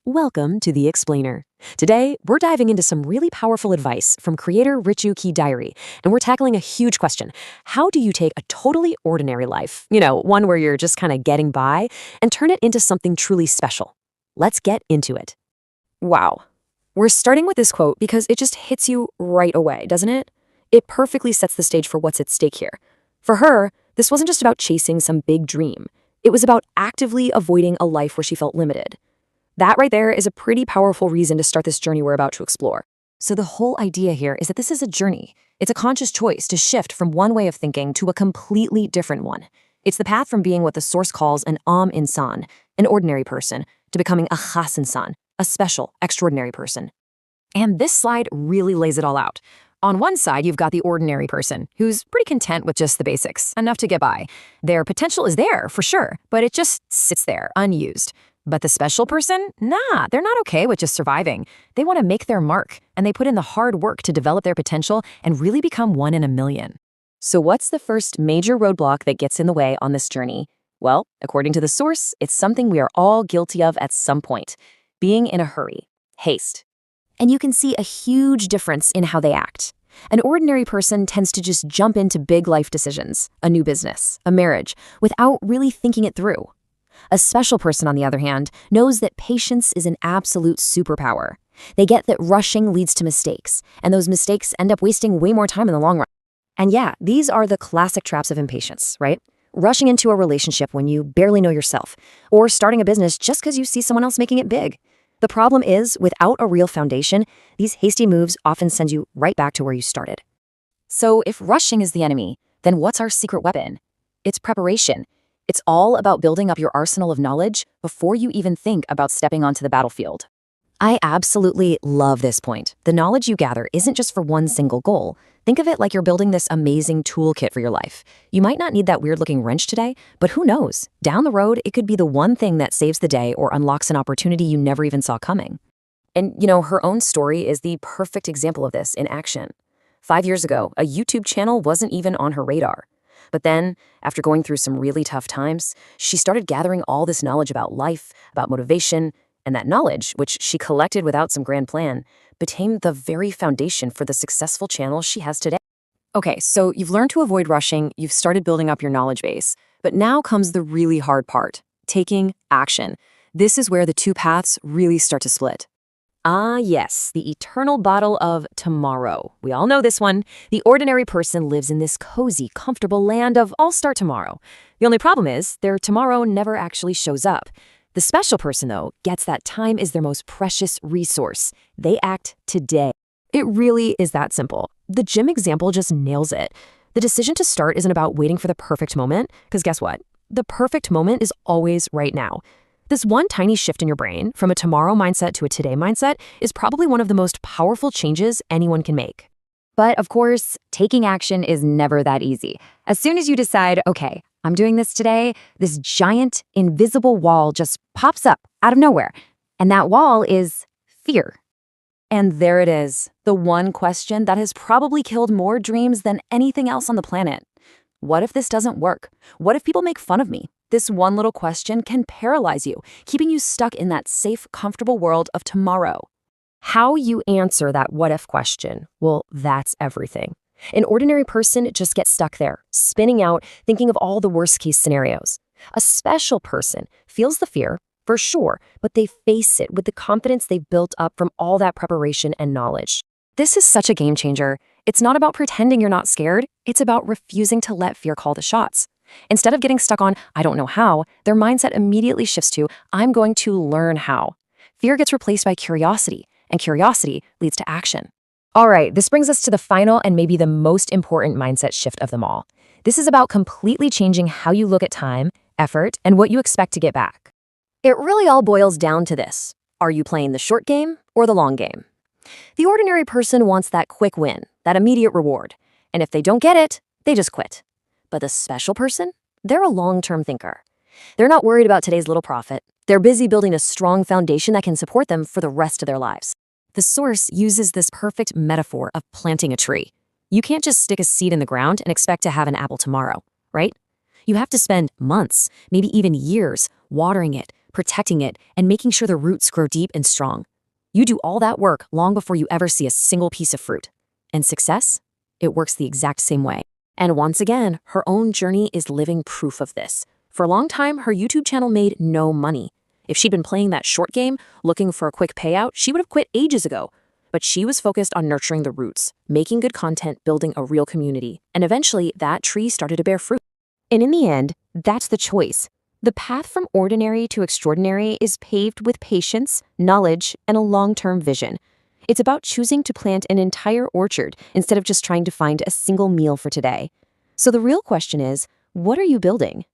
Welcome to The Explainer. Today, we're diving into some really powerful advice from creator Richu Ki Diary, and we're tackling a huge question. How do you take a totally ordinary life, one where you're just kind of getting by, and turn it into something truly special? Let's get into it. Wow. We're starting with this quote because it just hits you right away, doesn't it? It perfectly sets the stage for what's at stake here. For her, this wasn't just about chasing some big dream. It was about actively avoiding a life where she felt limited. That right there is a pretty powerful reason to start this journey we're about to explore. So the whole idea here is that this is a journey. It's a conscious choice to shift from one way of thinking to a completely different one. It's the path from being what the source calls an insan, an ordinary person, to becoming a khas insan, a special, extraordinary person. And this slide really lays it all out. On one side, you've got the ordinary person, who's pretty content with just the basics, enough to get by. Their potential is there, for sure, but it just sits there, unused. But the special person? Nah, they're not okay with just surviving. They want to make their mark, and they put in the hard work to develop their potential and really become one in a million. So what's the first major roadblock that gets in the way on this journey? Well, according to the source, it's something we are all guilty of at some point: being in a hurry, haste. And you can see a huge difference in how they act. An ordinary person tends to just jump into big life decisions, a new business, a marriage, without really thinking it through. A special person, on the other hand, knows that patience is an absolute superpower. They get that rushing leads to mistakes, and those mistakes end up wasting way more time in the long run. And yeah, these are the classic traps of impatience, right? Rushing into a relationship when you barely know yourself, or starting a business just because you see someone else making it big. The problem is, without a real foundation, these hasty moves often send you right back to where you started. So if rushing is the enemy, then what's our secret weapon? It's preparation. It's all about building up your arsenal of knowledge before you even think about stepping onto the battlefield. I absolutely love this point. The knowledge you gather isn't just for one single goal. Think of it like you're building this amazing toolkit for your life. You might not need that weird-looking wrench today, but who knows? Down the road, it could be the one thing that saves the day or unlocks an opportunity you never even saw coming. And, her own story is the perfect example of this in action. 5 years ago, a YouTube channel wasn't even on her radar. But then, after going through some really tough times, she started gathering all this knowledge about life, about motivation, and that knowledge, which she collected without some grand plan, became the very foundation for the successful channel she has today. Okay, so you've learned to avoid rushing, you've started building up your knowledge base, but now comes the really hard part: taking action. This is where the two paths really start to split. Ah, yes, the eternal bottle of tomorrow. We all know this one. The ordinary person lives in this cozy, comfortable land of I'll start tomorrow. The only problem is their tomorrow never actually shows up. The special person, though, gets that time is their most precious resource. They act today. It really is that simple. The gym example just nails it. The decision to start isn't about waiting for the perfect moment, because guess what? The perfect moment is always right now. This one tiny shift in your brain, from a tomorrow mindset to a today mindset, is probably one of the most powerful changes anyone can make. But of course, taking action is never that easy. As soon as you decide, okay, I'm doing this today, this giant, invisible wall just pops up out of nowhere. And that wall is fear. And there it is, the one question that has probably killed more dreams than anything else on the planet. What if this doesn't work? What if people make fun of me? This one little question can paralyze you, keeping you stuck in that safe, comfortable world of tomorrow. How you answer that what-if question, well, that's everything. An ordinary person just gets stuck there, spinning out, thinking of all the worst-case scenarios. A special person feels the fear, for sure, but they face it with the confidence they've built up from all that preparation and knowledge. This is such a game changer. It's not about pretending you're not scared. It's about refusing to let fear call the shots. Instead of getting stuck on, I don't know how, their mindset immediately shifts to, I'm going to learn how. Fear gets replaced by curiosity, and curiosity leads to action. All right, this brings us to the final and maybe the most important mindset shift of them all. This is about completely changing how you look at time, effort, and what you expect to get back. It really all boils down to this. Are you playing the short game or the long game? The ordinary person wants that quick win, that immediate reward. And if they don't get it, they just quit. But the special person? They're a long-term thinker. They're not worried about today's little profit. They're busy building a strong foundation that can support them for the rest of their lives. The source uses this perfect metaphor of planting a tree. You can't just stick a seed in the ground and expect to have an apple tomorrow, right? You have to spend months, maybe even years, watering it, protecting it, and making sure the roots grow deep and strong. You do all that work long before you ever see a single piece of fruit. And success? It works the exact same way. And once again, her own journey is living proof of this. For a long time, her YouTube channel made no money. If she'd been playing that short game, looking for a quick payout, she would have quit ages ago. But she was focused on nurturing the roots, making good content, building a real community. And eventually, that tree started to bear fruit. And in the end, that's the choice. The path from ordinary to extraordinary is paved with patience, knowledge, and a long-term vision. It's about choosing to plant an entire orchard instead of just trying to find a single meal for today. So the real question is, what are you building?